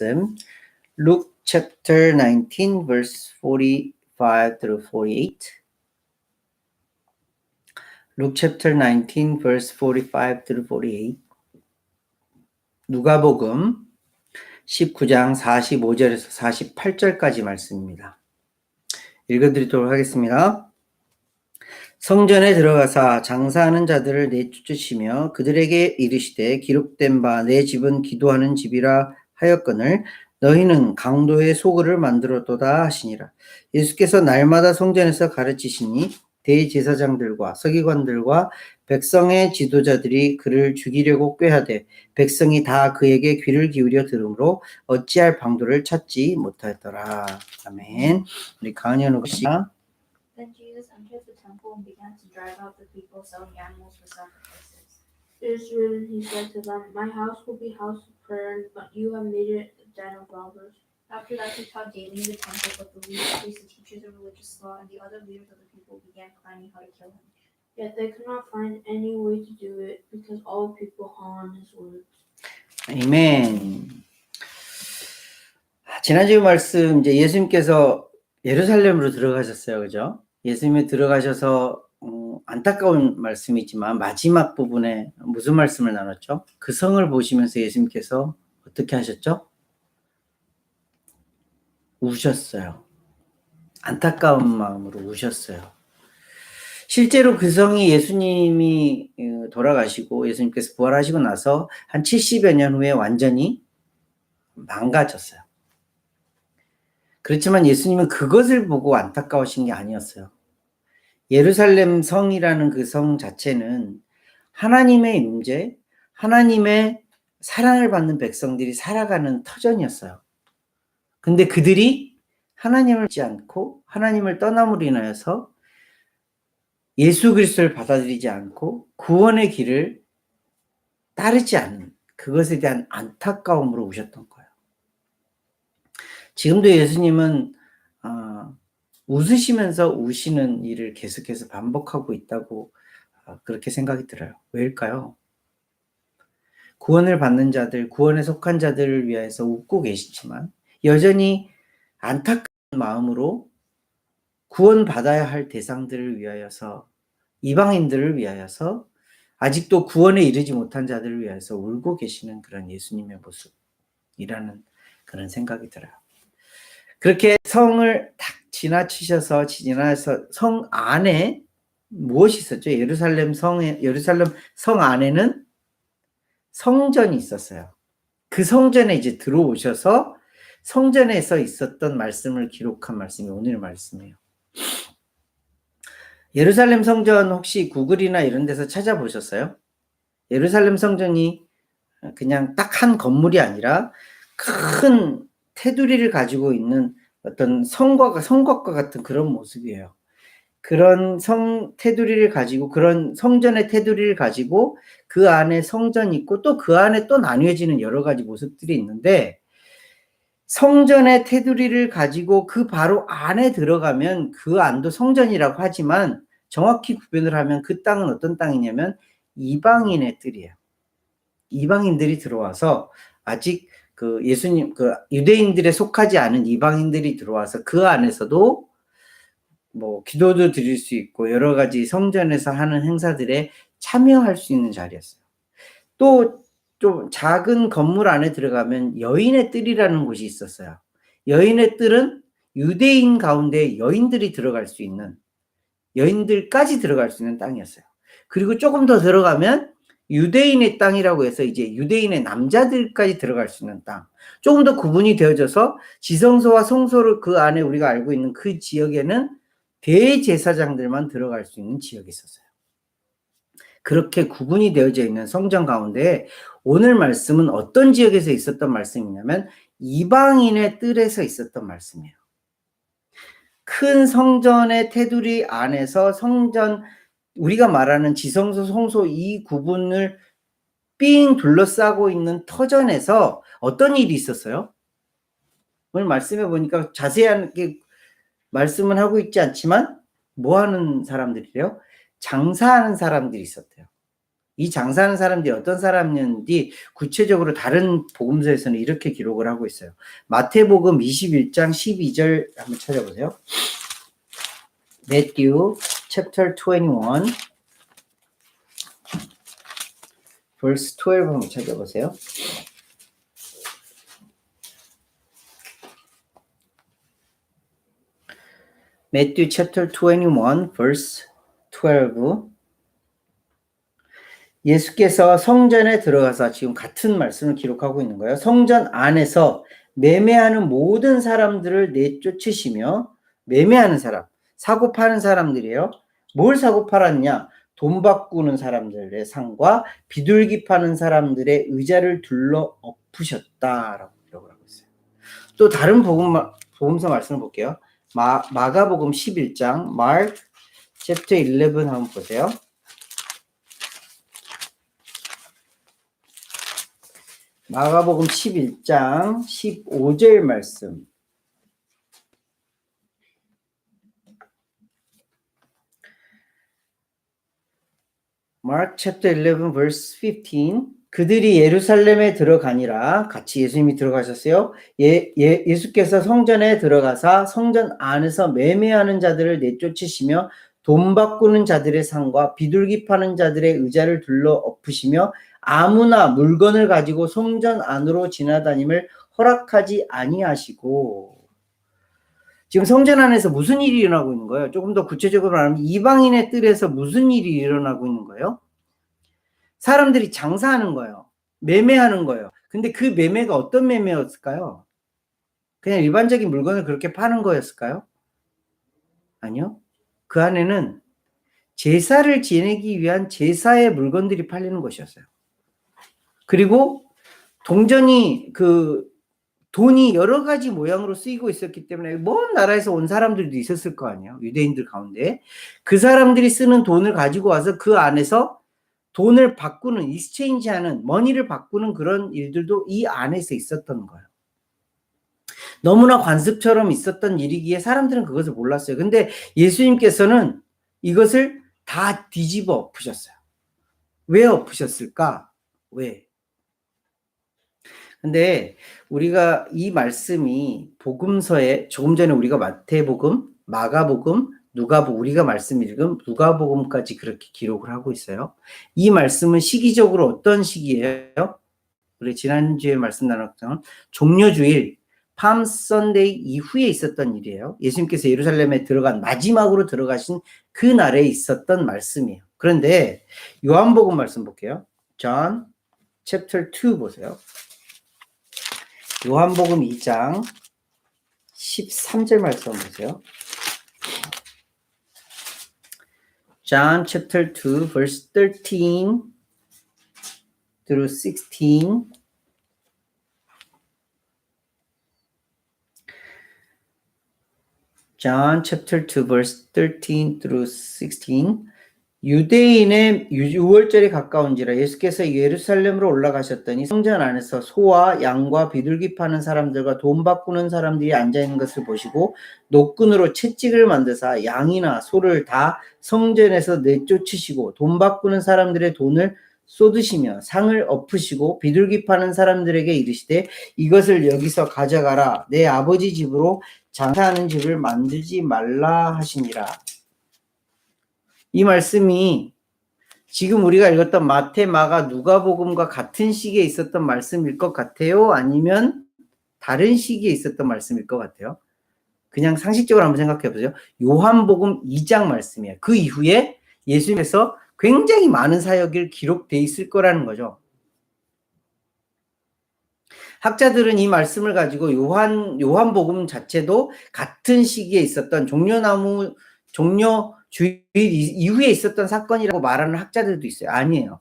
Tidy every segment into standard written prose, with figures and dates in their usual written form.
말씀 Luke chapter 19 verse 45 through 48. Luke chapter 19 verse 45 through 48. 누가복음 19장 45절에서 48절까지 말씀입니다. 읽어드리도록 하겠습니다. 성전에 들어가사 장사하는 자들을 내쫓으시며 그들에게 이르시되 기록된 바 내 집은 기도하는 집이라 하였거늘 너희는 강도의 소굴을 만들었도다 하시니라. 예수께서 날마다 성전에서 가르치시니 대제사장들과 서기관들과 백성의 지도자들이 그를 죽이려고 꾀하되 백성이 다 그에게 귀를 기울여 들으므로 어찌할 방도를 찾지 못하였더라. 아멘. 우리 강연우 씨가 Then Jesus entered the temple and began to drive out the people selling animals for sacrifices. It is written, he said to them, my house will be a house of prayer, but you have made it a den of robbers. After that he taught daily in the temple, but the leaders, priests, the teachers of religious law, and the other leaders of the people began planning how to kill him. Yet they could not find any way to do it, because all the people hung on his words. 아멘. 지난주 말씀 이제 예수님께서 예루살렘으로 들어가셨어요. 그죠? 예수님이 들어가셔서 안타까운 말씀이지만 마지막 부분에 무슨 말씀을 나눴죠? 그 성을 보시면서 예수님께서 어떻게 하셨죠? 우셨어요. 안타까운 마음으로 우셨어요. 실제로 그 성이 예수님이 돌아가시고 예수님께서 부활하시고 나서 한 70여 년 후에 완전히 망가졌어요. 그렇지만 예수님은 그것을 보고 안타까우신 게 아니었어요. 예루살렘 성이라는 그 성 자체는 하나님의 임재, 하나님의 사랑을 받는 백성들이 살아가는 터전이었어요. 근데 그들이 하나님을 믿지 않고 하나님을 떠남으로 인하여서 예수 그리스도를 받아들이지 않고 구원의 길을 따르지 않는 그것에 대한 안타까움으로 우셨던 거예요. 지금도 예수님은 웃으시면서 우시는 일을 계속해서 반복하고 있다고 그렇게 생각이 들어요. 왜일까요? 구원을 받는 자들, 구원에 속한 자들을 위해서 웃고 계시지만 여전히 안타까운 마음으로 구원받아야 할 대상들을 위하여서 이방인들을 위하여서 아직도 구원에 이르지 못한 자들을 위하여서 울고 계시는 그런 예수님의 모습이라는 그런 생각이 들어요. 그렇게 성을 딱 지나서 성 안에 무엇이 있었죠? 예루살렘 성 안에는 성전이 있었어요. 그 성전에 이제 들어오셔서 성전에서 있었던 말씀을 기록한 말씀이 오늘 말씀이에요. 예루살렘 성전 혹시 구글이나 이런 데서 찾아보셨어요? 예루살렘 성전이 그냥 딱 한 건물이 아니라 큰 테두리를 가지고 있는 어떤 성곽과 같은 그런 모습이에요. 그런 테두리를 가지고 그런 성전의 테두리를 가지고 그 안에 성전이 있고 또 그 안에 또 나뉘어지는 여러 가지 모습들이 있는데 성전의 테두리를 가지고 그 바로 안에 들어가면 그 안도 성전이라고 하지만 정확히 구별을 하면 그 땅은 어떤 땅이냐면 이방인의 뜰이에요. 이방인들이 들어와서 아직 유대인들에 속하지 않은 이방인들이 들어와서 그 안에서도 뭐 기도도 드릴 수 있고 여러 가지 성전에서 하는 행사들에 참여할 수 있는 자리였어요. 또 좀 작은 건물 안에 들어가면 여인의 뜰이라는 곳이 있었어요. 여인의 뜰은 유대인 가운데 여인들이 들어갈 수 있는 여인들까지 들어갈 수 있는 땅이었어요. 그리고 조금 더 들어가면 유대인의 땅이라고 해서 이제 유대인의 남자들까지 들어갈 수 있는 땅. 조금 더 구분이 되어져서 지성소와 성소를 그 안에 우리가 알고 있는 그 지역에는 대제사장들만 들어갈 수 있는 지역이 있었어요. 그렇게 구분이 되어져 있는 성전 가운데 오늘 말씀은 어떤 지역에서 있었던 말씀이냐면 이방인의 뜰에서 있었던 말씀이에요. 큰 성전의 테두리 안에서 성전 우리가 말하는 지성소, 성소 이 구분을 삥 둘러싸고 있는 터전에서 어떤 일이 있었어요? 오늘 말씀해 보니까 자세하게 말씀은 하고 있지 않지만 뭐 하는 사람들이래요? 장사하는 사람들이 있었대요. 이 장사하는 사람들이 어떤 사람이었는지 구체적으로 다른 복음서에서는 이렇게 기록을 하고 있어요. 마태복음 21장 12절 한번 찾아보세요. Matthew chapter 21 verse 12 한번 찾아보세요. Matthew chapter 21 verse 12 예수께서 성전에 들어가서 지금 같은 말씀을 기록하고 있는 거예요. 성전 안에서 매매하는 모든 사람들을 내쫓으시며 매매하는 사람, 사고 파는 사람들이에요. 뭘 사고 팔았냐? 돈 바꾸는 사람들의 상과 비둘기 파는 사람들의 의자를 둘러 엎으셨다라고 기록을 하고 있어요. 또 다른 복음서 말씀을 볼게요. 마가복음 11장 Mark chapter 11 한번 보세요. 마가복음 11장 15절 말씀. Mark chapter 11 verse 15. 그들이 예루살렘에 들어가니라. 같이 예수님이 들어가셨어요. 예수께서 성전에 들어가사 성전 안에서 매매하는 자들을 내쫓으시며 돈 바꾸는 자들의 상과 비둘기 파는 자들의 의자를 둘러 엎으시며 아무나 물건을 가지고 성전 안으로 지나다님을 허락하지 아니하시고. 지금 성전 안에서 무슨 일이 일어나고 있는 거예요? 조금 더 구체적으로 말하면 이방인의 뜰에서 무슨 일이 일어나고 있는 거예요? 사람들이 장사하는 거예요. 매매하는 거예요. 근데 그 매매가 어떤 매매였을까요? 그냥 일반적인 물건을 그렇게 파는 거였을까요? 아니요. 그 안에는 제사를 지내기 위한 제사의 물건들이 팔리는 것이었어요. 그리고 동전이 돈이 여러 가지 모양으로 쓰이고 있었기 때문에 먼 나라에서 온 사람들도 있었을 거 아니에요. 유대인들 가운데. 그 사람들이 쓰는 돈을 가지고 와서 그 안에서 돈을 바꾸는, 익스체인지하는, 머니를 바꾸는 그런 일들도 이 안에서 있었던 거예요. 너무나 관습처럼 있었던 일이기에 사람들은 그것을 몰랐어요. 근데 예수님께서는 이것을 다 뒤집어 엎으셨어요. 왜 엎으셨을까? 왜? 근데 우리가 이 말씀이 복음서에 조금 전에 우리가 마태복음, 마가복음, 누가복음, 우리가 말씀 읽은 누가복음까지 그렇게 기록을 하고 있어요. 이 말씀은 시기적으로 어떤 시기예요? 우리 지난주에 말씀 나눴던 종려주일 팜 선데이 이후에 있었던 일이에요. 예수님께서 예루살렘에 마지막으로 들어가신 그 날에 있었던 말씀이에요. 그런데 요한복음 말씀 볼게요. John chapter 2 보세요. 요한복음 2장 13절 말씀 보세요. John chapter 2 verse 13 through 16. John chapter 2 verse 13 through 16. 유대인의 유월절에 가까운지라 예수께서 예루살렘으로 올라가셨더니 성전 안에서 소와 양과 비둘기 파는 사람들과 돈 바꾸는 사람들이 앉아있는 것을 보시고 노끈으로 채찍을 만드사 양이나 소를 다 성전에서 내쫓으시고 돈 바꾸는 사람들의 돈을 쏟으시며 상을 엎으시고 비둘기 파는 사람들에게 이르시되 이것을 여기서 가져가라. 내 아버지 집으로 장사하는 집을 만들지 말라 하시니라. 이 말씀이 지금 우리가 읽었던 마태, 마가, 누가복음과 같은 시기에 있었던 말씀일 것 같아요? 아니면 다른 시기에 있었던 말씀일 것 같아요? 그냥 상식적으로 한번 생각해 보세요. 요한복음 2장 말씀이에요. 그 이후에 예수님께서 굉장히 많은 사역이 기록돼 있을 거라는 거죠. 학자들은 이 말씀을 가지고 요한복음 자체도 같은 시기에 있었던 종려주일 이후에 있었던 사건이라고 말하는 학자들도 있어요. 아니에요.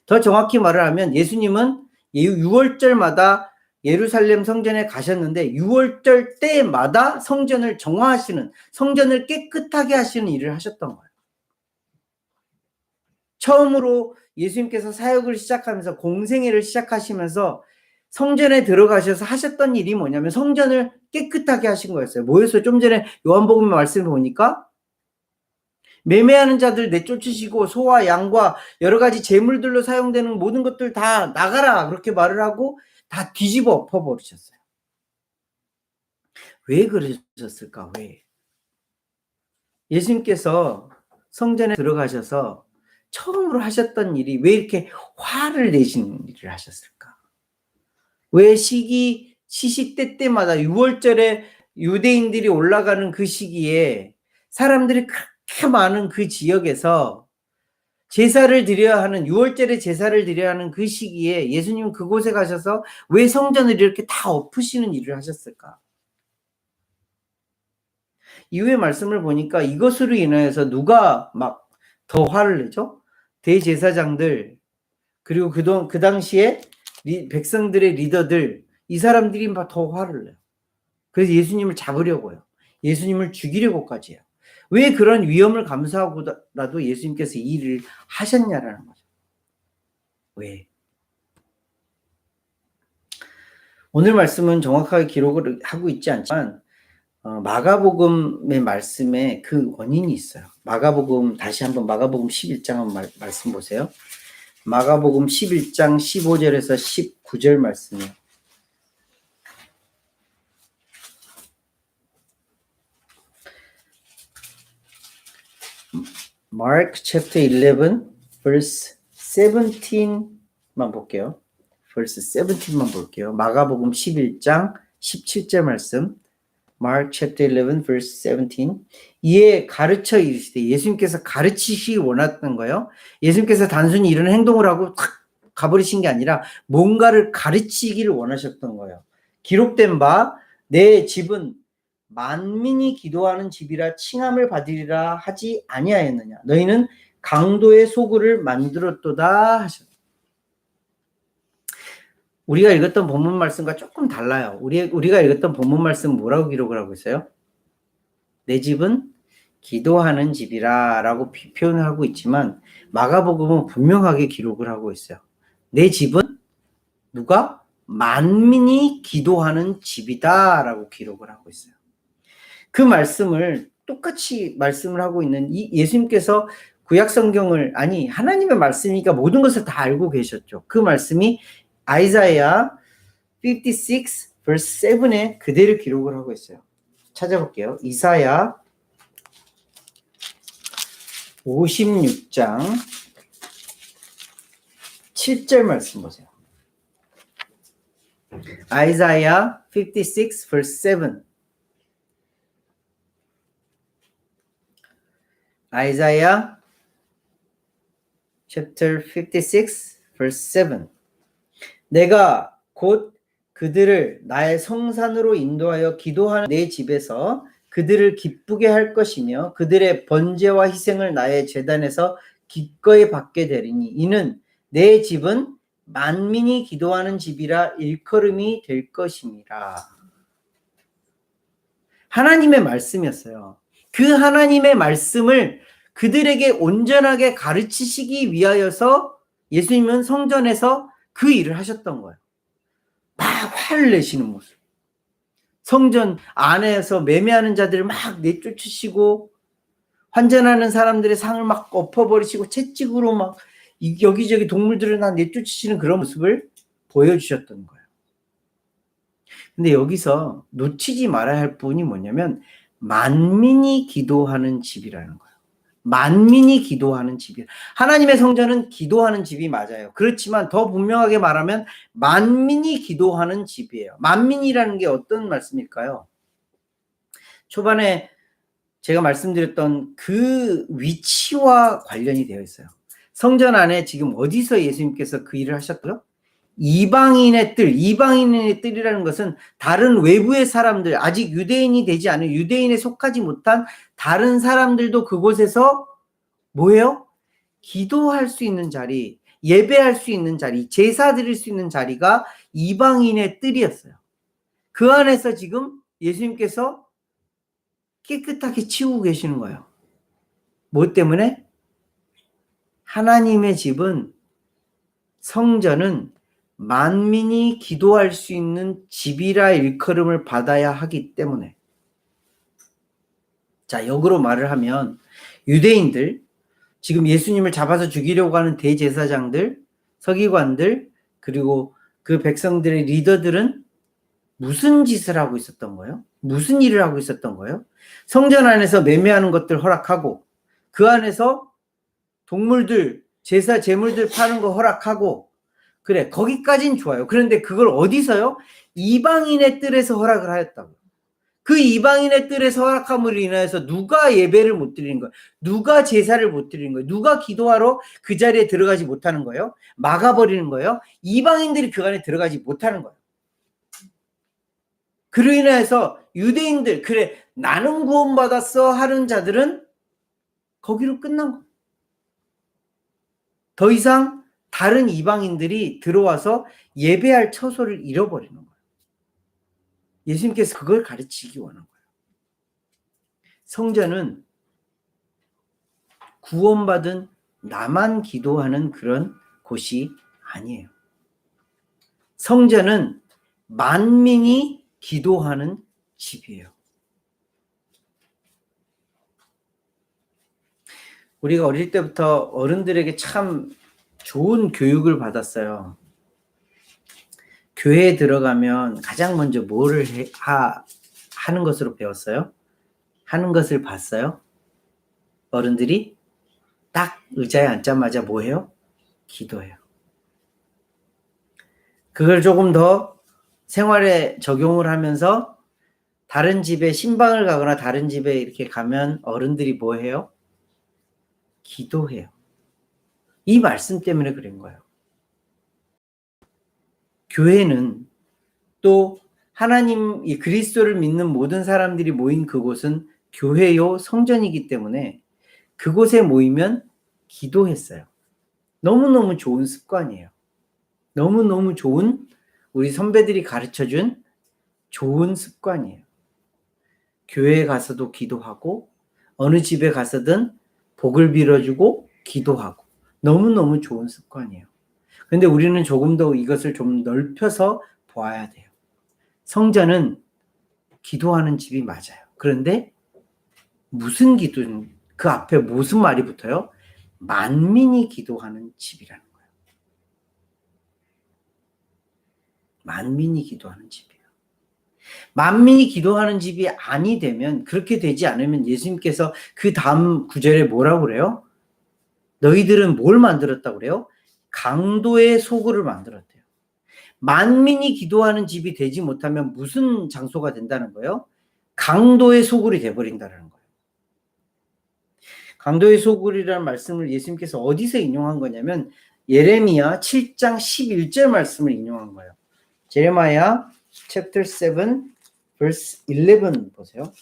더 정확히 말을 하면 예수님은 6월절마다 예루살렘 성전에 가셨는데 6월절 때마다 성전을 정화하시는, 성전을 깨끗하게 하시는 일을 하셨던 거예요. 처음으로 예수님께서 사역을 시작하면서 공생애를 시작하시면서 성전에 들어가셔서 하셨던 일이 뭐냐면 성전을 깨끗하게 하신 거였어요. 뭐였어요? 좀 전에 요한복음 말씀을 보니까 매매하는 자들 내쫓으시고 소와 양과 여러 가지 재물들로 사용되는 모든 것들 다 나가라 그렇게 말을 하고 다 뒤집어 엎어버리셨어요. 왜 그러셨을까? 왜? 예수님께서 성전에 들어가셔서 처음으로 하셨던 일이 왜 이렇게 화를 내시는 일을 하셨을까? 왜 시식 때마다 6월절에 유대인들이 올라가는 그 시기에 사람들이 그렇게 많은 그 지역에서 제사를 드려야 하는 6월절에 제사를 드려야 하는 그 시기에 예수님은 그곳에 가셔서 왜 성전을 이렇게 다 엎으시는 일을 하셨을까? 이후의 말씀을 보니까 이것으로 인하여서 누가 막 더 화를 내죠? 대제사장들 그리고 그 당시에 백성들의 리더들 이 사람들이 막 더 화를 내요. 그래서 예수님을 잡으려고요. 예수님을 죽이려고까지 해요. 왜 그런 위험을 감수하고라도 예수님께서 이 일을 하셨냐라는 거죠. 왜? 오늘 말씀은 정확하게 기록을 하고 있지 않지만 마가복음의 말씀에 그 원인이 있어요. 다시 한번 마가복음 11장 한번 말씀 보세요. 마가복음 11장 15절에서 19절 말씀이에요. Mark chapter 11 verse 17만 볼게요. verse 17만 볼게요. 마가복음 11장 17절 말씀. Mark chapter 11 verse 17. 이에 가르쳐 이르시되 예수님께서 가르치시기 원했던 거예요. 예수님께서 단순히 이런 행동을 하고 탁 가버리신 게 아니라 뭔가를 가르치기를 원하셨던 거예요. 기록된 바 내 집은 만민이 기도하는 집이라 칭함을 받으리라 하지 아니하였느냐. 너희는 강도의 소굴을 만들었도다 하셨다. 우리가 읽었던 본문 말씀과 조금 달라요. 우리가 읽었던 본문 말씀 뭐라고 기록을 하고 있어요? 내 집은 기도하는 집이라 라고 표현을 하고 있지만 마가복음은 분명하게 기록을 하고 있어요. 내 집은 누가? 만민이 기도하는 집이다 라고 기록을 하고 있어요. 그 말씀을 똑같이 말씀을 하고 있는 이 예수님께서 구약 성경을 하나님의 말씀이니까 모든 것을 다 알고 계셨죠. 그 말씀이 아이사야 56 verse 7에 그대로 기록을 하고 있어요. 찾아볼게요. 이사야 56장 7절 말씀 보세요. 아이사야 56 verse 7. 아이사야 chapter 56 verse 7. 내가 곧 그들을 나의 성산으로 인도하여 기도하는 내 집에서 그들을 기쁘게 할 것이며 그들의 번제와 희생을 나의 제단에서 기꺼이 받게 되리니 이는 내 집은 만민이 기도하는 집이라 일컬음이 될 것임이라. 하나님의 말씀이었어요. 그 하나님의 말씀을 그들에게 온전하게 가르치시기 위하여서 예수님은 성전에서 그 일을 하셨던 거예요. 막 화를 내시는 모습. 성전 안에서 매매하는 자들을 막 내쫓으시고 환전하는 사람들의 상을 막 엎어버리시고 채찍으로 막 여기저기 동물들을 다 내쫓으시는 그런 모습을 보여주셨던 거예요. 근데 여기서 놓치지 말아야 할 부분이 뭐냐면 만민이 기도하는 집이라는 거예요. 만민이 기도하는 집이에요. 하나님의 성전은 기도하는 집이 맞아요. 그렇지만 더 분명하게 말하면 만민이 기도하는 집이에요. 만민이라는 게 어떤 말씀일까요? 초반에 제가 말씀드렸던 그 위치와 관련이 되어 있어요. 성전 안에 지금 어디서 예수님께서 그 일을 하셨고요? 이방인의 뜰이라는 것은 다른 외부의 사람들, 아직 유대인이 되지 않은 유대인에 속하지 못한 다른 사람들도 그곳에서 뭐예요? 기도할 수 있는 자리, 예배할 수 있는 자리, 제사 드릴 수 있는 자리가 이방인의 뜰이었어요. 그 안에서 지금 예수님께서 깨끗하게 치우고 계시는 거예요. 뭐 때문에? 하나님의 집은, 성전은 만민이 기도할 수 있는 집이라 일컬음을 받아야 하기 때문에. 자, 역으로 말을 하면 유대인들, 지금 예수님을 잡아서 죽이려고 하는 대제사장들, 서기관들, 그리고 그 백성들의 리더들은 무슨 짓을 하고 있었던 거예요? 무슨 일을 하고 있었던 거예요? 성전 안에서 매매하는 것들 허락하고, 그 안에서 동물들, 제사 제물들 파는 거 허락하고, 그래, 거기까진 좋아요. 그런데 그걸 어디서요? 이방인의 뜰에서 허락을 하였다고. 그 이방인의 뜰에서 허락함으로 인하여서 누가 예배를 못 드리는 거예요? 누가 제사를 못 드리는 거예요? 누가 기도하러 그 자리에 들어가지 못하는 거예요? 막아버리는 거예요? 이방인들이 그 안에 들어가지 못하는 거예요. 그로 인해서 유대인들, 그래, 나는 구원받았어 하는 자들은 거기로 끝난 거예요. 더 이상 다른 이방인들이 들어와서 예배할 처소를 잃어버리는 거예요. 예수님께서 그걸 가르치기 원한 거예요. 성전은 구원받은 나만 기도하는 그런 곳이 아니에요. 성전은 만민이 기도하는 집이에요. 우리가 어릴 때부터 어른들에게 참 좋은 교육을 받았어요. 교회에 들어가면 가장 먼저 뭐를 하는 것으로 배웠어요? 하는 것을 봤어요? 어른들이 딱 의자에 앉자마자 뭐 해요? 기도해요. 그걸 조금 더 생활에 적용을 하면서 다른 집에 신방을 가거나 다른 집에 이렇게 가면 어른들이 뭐 해요? 기도해요. 이 말씀 때문에 그런 거예요. 교회는 또 하나님, 이 그리스도를 믿는 모든 사람들이 모인 그곳은 교회요 성전이기 때문에 그곳에 모이면 기도했어요. 너무너무 좋은 습관이에요. 너무너무 좋은, 우리 선배들이 가르쳐준 좋은 습관이에요. 교회에 가서도 기도하고 어느 집에 가서든 복을 빌어주고 기도하고 너무너무 좋은 습관이에요. 그런데 우리는 조금 더 이것을 좀 넓혀서 보아야 돼요. 성전은 기도하는 집이 맞아요. 그런데 무슨 기도는, 그 앞에 무슨 말이 붙어요? 만민이 기도하는 집이라는 거예요. 만민이 기도하는 집이에요. 만민이 기도하는 집이 아니 되면, 그렇게 되지 않으면 예수님께서 그 다음 구절에 뭐라고 그래요? 너희들은 뭘 만들었다고 그래요? 강도의 소굴을 만들었대요. 만민이 기도하는 집이 되지 못하면 무슨 장소가 된다는 거예요? 강도의 소굴이 돼버린다는 거예요. 강도의 소굴이라는 말씀을 예수님께서 어디서 인용한 거냐면 예레미야 7장 11절 말씀을 인용한 거예요. 제레마야 chapter 7 verse 11 보세요.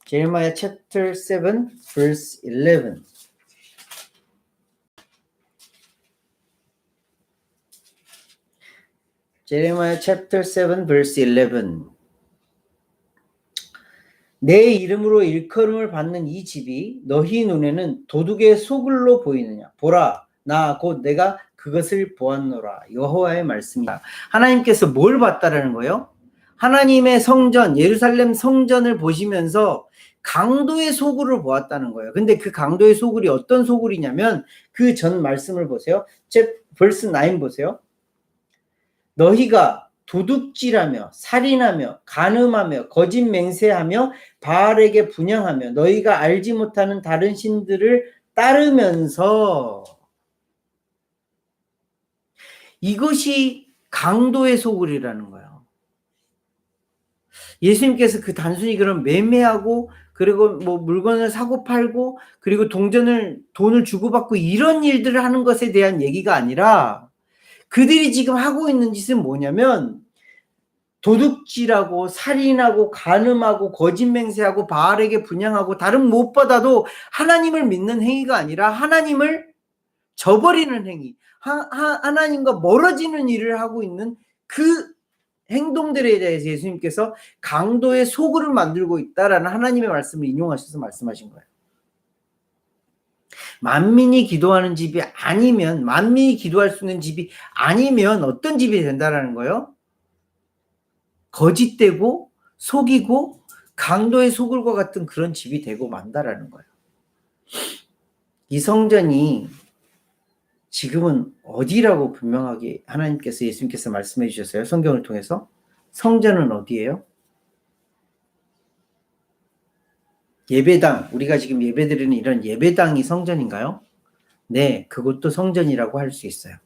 제레마야 chapter 7 verse 11. 제레마야 chapter 7 verse 11. 내 이름으로 일컬음을 받는 이 집이 너희 눈에는 도둑의 소굴로 보이느냐? 보라, 나 곧 내가 그것을 보았노라. 여호와의 말씀이다. 하나님께서 뭘 봤다라는 거예요? 하나님의 성전, 예루살렘 성전을 보시면서 강도의 소굴을 보았다는 거예요. 근데 그 강도의 소굴이 어떤 소굴이냐면 그 전 말씀을 보세요. verse 9 보세요. 너희가 도둑질하며 살인하며 간음하며 거짓 맹세하며 바알에게 분향하며 너희가 알지 못하는 다른 신들을 따르면서, 이것이 강도의 소굴이라는 거예요. 예수님께서 그 단순히 그런 매매하고 그리고 뭐 물건을 사고 팔고 그리고 돈을 주고받고 이런 일들을 하는 것에 대한 얘기가 아니라 그들이 지금 하고 있는 짓은 뭐냐면 도둑질하고 살인하고 간음하고 거짓맹세하고 바알에게 분향하고 다른 무엇보다도 하나님을 믿는 행위가 아니라 하나님을 저버리는 행위, 하나님과 멀어지는 일을 하고 있는 그 행동들에 대해서 예수님께서 강도의 소굴을 만들고 있다라는 하나님의 말씀을 인용하셔서 말씀하신 거예요. 만민이 기도하는 집이 아니면, 만민이 기도할 수 있는 집이 아니면 어떤 집이 된다라는 거예요? 거짓되고 속이고 강도의 소굴과 같은 그런 집이 되고 만다라는 거예요. 이 성전이 지금은 어디라고 분명하게 하나님께서 예수님께서 말씀해 주셨어요. 성경을 통해서. 성전은 어디예요? 예배당, 우리가 지금 예배드리는 이런 예배당이 성전인가요? 네, 그것도 성전이라고 할 수 있어요.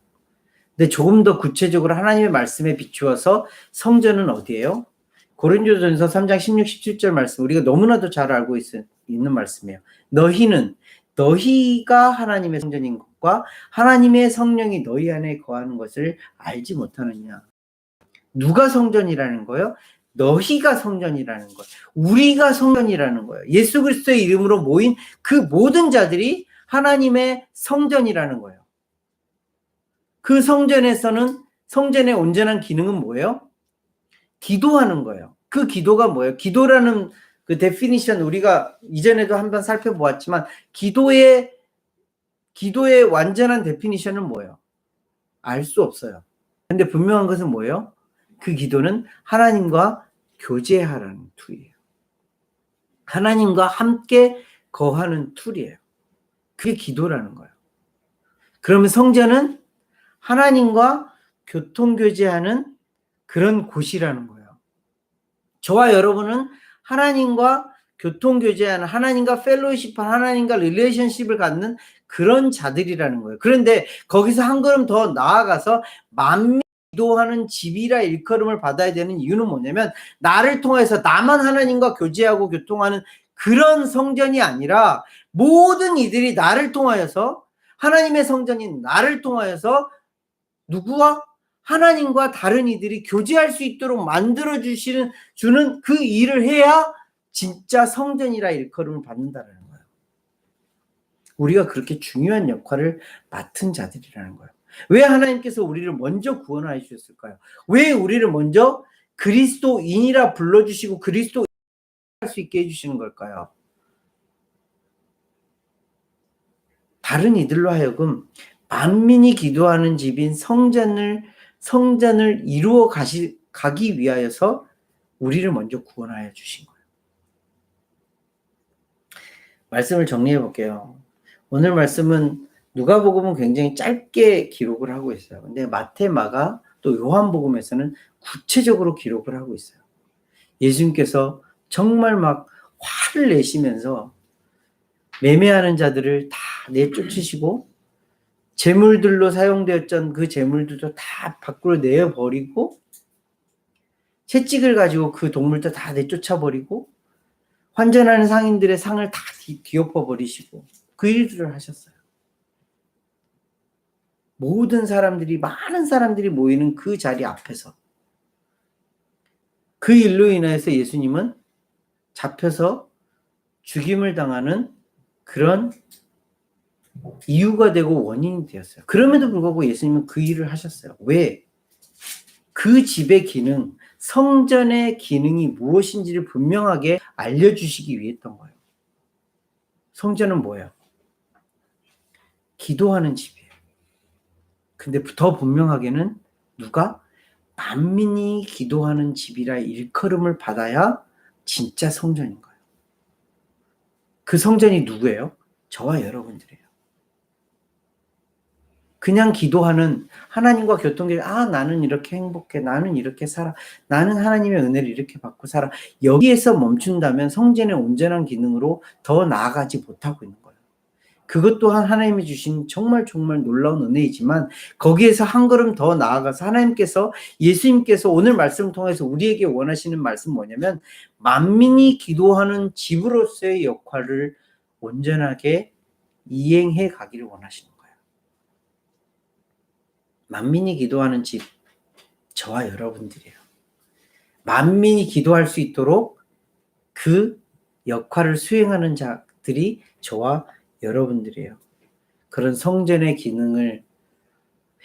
근데 조금 더 구체적으로 하나님의 말씀에 비추어서 성전은 어디예요? 고린도전서 3장 16, 17절 말씀, 우리가 너무나도 잘 알고 있는 말씀이에요. 너희가 하나님의 성전인 것과 하나님의 성령이 너희 안에 거하는 것을 알지 못하느냐. 누가 성전이라는 거예요? 너희가 성전이라는 거예요. 우리가 성전이라는 거예요. 예수 그리스도의 이름으로 모인 그 모든 자들이 하나님의 성전이라는 거예요. 그 성전에서는 성전의 온전한 기능은 뭐예요? 기도하는 거예요. 그 기도가 뭐예요? 기도라는 그 데피니션 우리가 이전에도 한번 살펴보았지만 기도의 완전한 데피니션은 뭐예요? 알 수 없어요. 근데 분명한 것은 뭐예요? 그 기도는 하나님과 교제하라는 툴이에요. 하나님과 함께 거하는 툴이에요. 그게 기도라는 거예요. 그러면 성전은 하나님과 교통교제하는 그런 곳이라는 거예요. 저와 여러분은 하나님과 교통교제하는, 하나님과 펠로우십한, 하나님과 릴레이션십을 갖는 그런 자들이라는 거예요. 그런데 거기서 한 걸음 더 나아가서 만민이 기도하는 집이라 일컬음을 받아야 되는 이유는 뭐냐면, 나를 통해서 나만 하나님과 교제하고 교통하는 그런 성전이 아니라 모든 이들이 나를 통하여서, 하나님의 성전인 나를 통하여서 누구와? 하나님과 다른 이들이 교제할 수 있도록 만들어 주는 그 일을 해야 진짜 성전이라 일컬음을 받는다는 거예요. 우리가 그렇게 중요한 역할을 맡은 자들이라는 거예요. 왜 하나님께서 우리를 먼저 구원하여 주셨을까요? 왜 우리를 먼저 그리스도인이라 불러주시고 그리스도인 할 수 있게 해주시는 걸까요? 다른 이들로 하여금 만민이 기도하는 집인 성전을 이루어 가기 위하여서 우리를 먼저 구원하여 주신 거예요. 말씀을 정리해 볼게요. 오늘 말씀은 누가복음은 굉장히 짧게 기록을 하고 있어요. 근데 마태, 마가, 또 요한복음에서는 구체적으로 기록을 하고 있어요. 예수님께서 정말 막 화를 내시면서 매매하는 자들을 다 내쫓으시고 재물들로 사용되었던 그 재물들도 다 밖으로 내어버리고 채찍을 가지고 그 동물도 다 내쫓아버리고 환전하는 상인들의 상을 다 뒤엎어버리시고 그 일들을 하셨어요. 많은 사람들이 모이는 그 자리 앞에서 그 일로 인해서 예수님은 잡혀서 죽임을 당하는 그런 이유가 되고 원인이 되었어요. 그럼에도 불구하고 예수님은 그 일을 하셨어요. 왜? 그 집의 기능, 성전의 기능이 무엇인지를 분명하게 알려주시기 위해 했던 거예요. 성전은 뭐예요? 기도하는 집이에요. 근데 더 분명하게는 누가? 만민이 기도하는 집이라 일컬음을 받아야 진짜 성전인 거예요. 그 성전이 누구예요? 저와 여러분들이에요. 그냥 기도하는 하나님과 교통교제, 나는 이렇게 행복해, 나는 이렇게 살아, 나는 하나님의 은혜를 이렇게 받고 살아. 여기에서 멈춘다면 성전의 온전한 기능으로 더 나아가지 못하고 있는 거예요. 그것 또한 하나님이 주신 정말 놀라운 은혜이지만 거기에서 한 걸음 더 나아가서 하나님께서, 예수님께서 오늘 말씀을 통해서 우리에게 원하시는 말씀 뭐냐면 만민이 기도하는 집으로서의 역할을 온전하게 이행해 가기를 원하시는 거예요. 만민이 기도하는 집, 저와 여러분들이에요. 만민이 기도할 수 있도록 그 역할을 수행하는 자들이 저와 여러분들이에요. 그런 성전의 기능을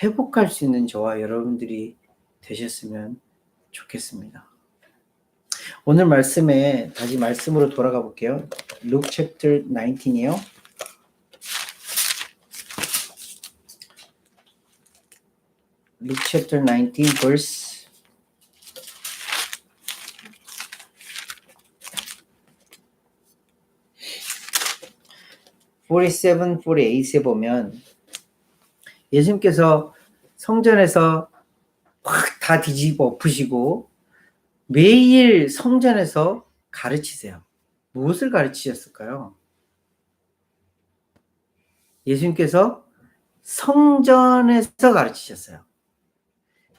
회복할 수 있는 저와 여러분들이 되셨으면 좋겠습니다. 오늘 말씀에 다시 말씀으로 돌아가 볼게요. Luke chapter 19이에요. Luke chapter 19 verse 47, 48에 보면 예수님께서 성전에서 확 다 뒤집어 엎으시고 매일 성전에서 가르치세요. 무엇을 가르치셨을까요? 예수님께서 성전에서 가르치셨어요.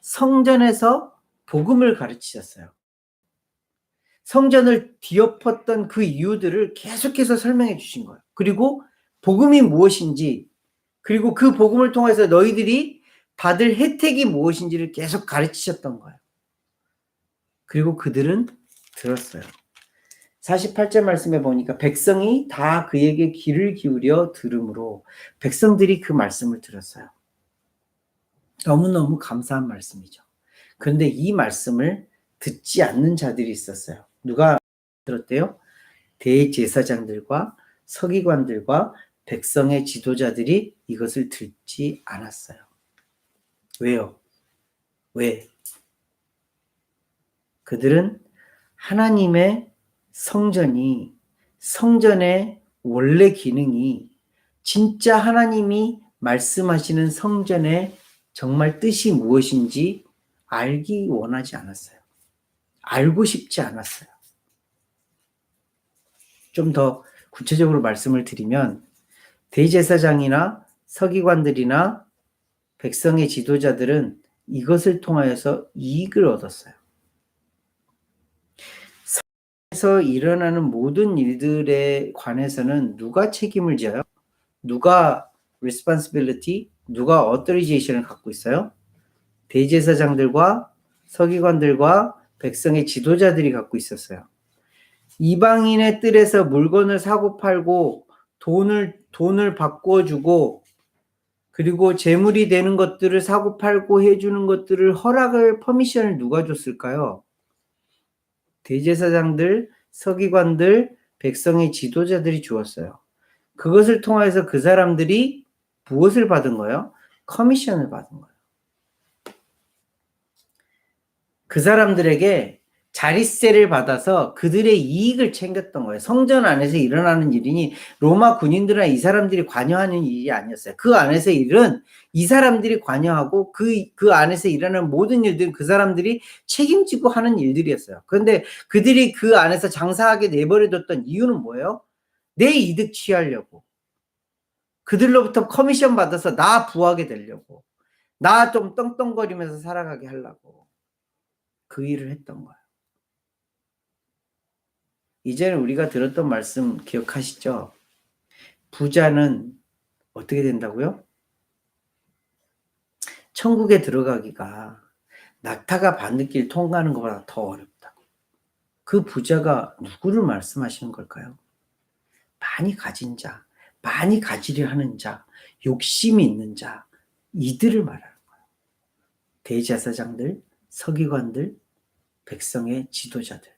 성전에서 복음을 가르치셨어요. 성전을 뒤엎었던 그 이유들을 계속해서 설명해 주신 거예요. 그리고 복음이 무엇인지, 그리고 그 복음을 통해서 너희들이 받을 혜택이 무엇인지를 계속 가르치셨던 거예요. 그리고 그들은 들었어요. 48절 말씀에 보니까 백성이 다 그에게 귀를 기울여 들으므로 백성들이 그 말씀을 들었어요. 너무너무 감사한 말씀이죠. 그런데 이 말씀을 듣지 않는 자들이 있었어요. 누가 들었대요? 대제사장들과 서기관들과 백성의 지도자들이 이것을 듣지 않았어요. 왜요? 왜? 그들은 하나님의 성전의 원래 기능이 진짜 하나님이 말씀하시는 성전의 정말 뜻이 무엇인지 알기 원하지 않았어요. 알고 싶지 않았어요. 좀 더 구체적으로 말씀을 드리면 대제사장이나 서기관들이나 백성의 지도자들은 이것을 통하여서 이익을 얻었어요. 성에서 일어나는 모든 일들에 관해서는 누가 책임을 져요? 누가 responsibility, 누가 authorization을 갖고 있어요? 대제사장들과 서기관들과 백성의 지도자들이 갖고 있었어요. 이방인의 뜰에서 물건을 사고 팔고 돈을 바꿔주고 그리고 재물이 되는 것들을 사고 팔고 해주는 것들을 퍼미션을 누가 줬을까요? 대제사장들, 서기관들, 백성의 지도자들이 주었어요. 그것을 통해서 그 사람들이 무엇을 받은 거예요? 커미션을 받은 거예요. 그 사람들에게 자릿세를 받아서 그들의 이익을 챙겼던 거예요. 성전 안에서 일어나는 일이니 로마 군인들이나 이 사람들이 관여하는 일이 아니었어요. 그 안에서 일은 이 사람들이 관여하고 그 안에서 일어나는 모든 일들은 그 사람들이 책임지고 하는 일들이었어요. 그런데 그들이 그 안에서 장사하게 내버려뒀던 이유는 뭐예요? 내 이득 취하려고. 그들로부터 커미션 받아서 나 부하게 되려고. 나 좀 떵떵거리면서 살아가게 하려고. 그 일을 했던 거예요. 이제는 우리가 들었던 말씀 기억하시죠? 부자는 어떻게 된다고요? 천국에 들어가기가 낙타가 바늘길 통과하는 것보다 더 어렵다고. 그 부자가 누구를 말씀하시는 걸까요? 많이 가진 자, 많이 가지려 하는 자, 욕심이 있는 자, 이들을 말하는 거예요. 대제사장들, 서기관들, 백성의 지도자들.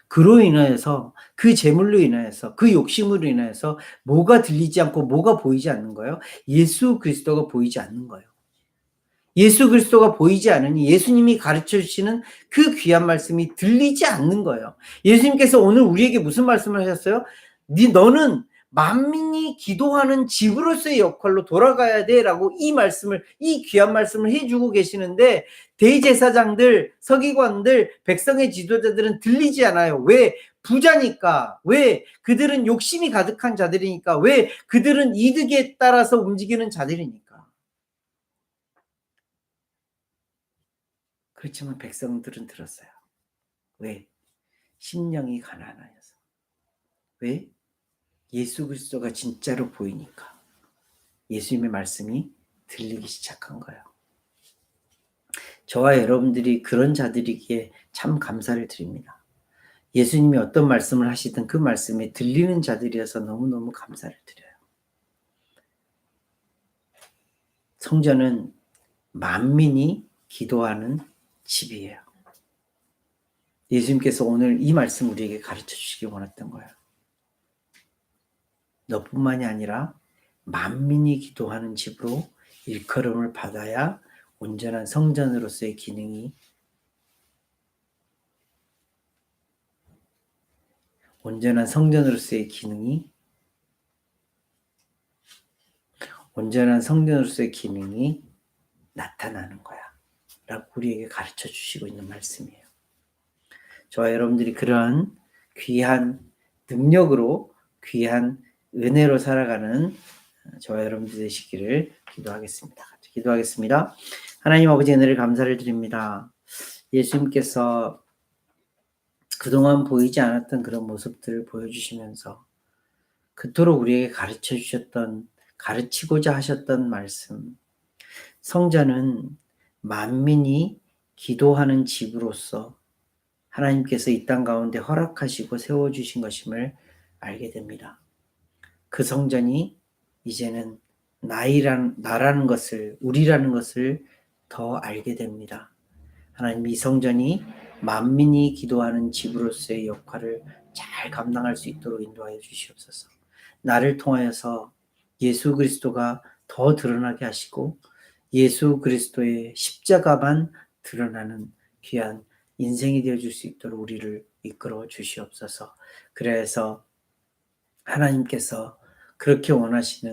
그로 인하여서 그 재물로 인하여서 그 욕심으로 인하여서 뭐가 들리지 않고 뭐가 보이지 않는 거예요? 예수 그리스도가 보이지 않는 거예요. 예수 그리스도가 보이지 않으니 예수님이 가르쳐 주시는 그 귀한 말씀이 들리지 않는 거예요. 예수님께서 오늘 우리에게 무슨 말씀을 하셨어요? 너는 만민이 기도하는 집으로서의 역할로 돌아가야 돼라고 이 귀한 말씀을 해주고 계시는데 대제사장들, 서기관들, 백성의 지도자들은 들리지 않아요. 왜? 부자니까. 왜? 그들은 욕심이 가득한 자들이니까. 왜? 그들은 이득에 따라서 움직이는 자들이니까. 그렇지만 백성들은 들었어요. 왜? 심령이 가난하여서. 왜? 예수 그리스도가 진짜로 보이니까. 예수님의 말씀이 들리기 시작한 거예요. 저와 여러분들이 그런 자들이기에 참 감사를 드립니다. 예수님이 어떤 말씀을 하시든 그 말씀이 들리는 자들이어서 너무너무 감사를 드려요. 성전은 만민이 기도하는 집이에요. 예수님께서 오늘 이 말씀 우리에게 가르쳐 주시기 원했던 거예요. 너뿐만이 아니라 만민이 기도하는 집으로 일컬음을 받아야 온전한 성전으로서의 기능이 온전한 성전으로서의 기능이 나타나는 거야. 라고 우리에게 가르쳐 주시고 있는 말씀이에요. 저와 여러분들이 그런 귀한 능력으로 귀한 은혜로 살아가는 저와 여러분들 되시기를 기도하겠습니다. 같이 기도하겠습니다. 하나님 아버지 은혜를 감사를 드립니다. 예수님께서 그동안 보이지 않았던 그런 모습들을 보여주시면서 그토록 우리에게 가르쳐 주셨던, 가르치고자 하셨던 말씀, 성전은 만민이 기도하는 집으로서 하나님께서 이 땅 가운데 허락하시고 세워주신 것임을 알게 됩니다. 그 성전이 이제는 나라는 것을, 우리라는 것을 더 알게 됩니다. 하나님, 이 성전이 만민이 기도하는 집으로서의 역할을 잘 감당할 수 있도록 인도하여 주시옵소서. 나를 통하여서 예수 그리스도가 더 드러나게 하시고 예수 그리스도의 십자가만 드러나는 귀한 인생이 되어줄 수 있도록 우리를 이끌어 주시옵소서. 그래서 하나님께서 그렇게 원하시는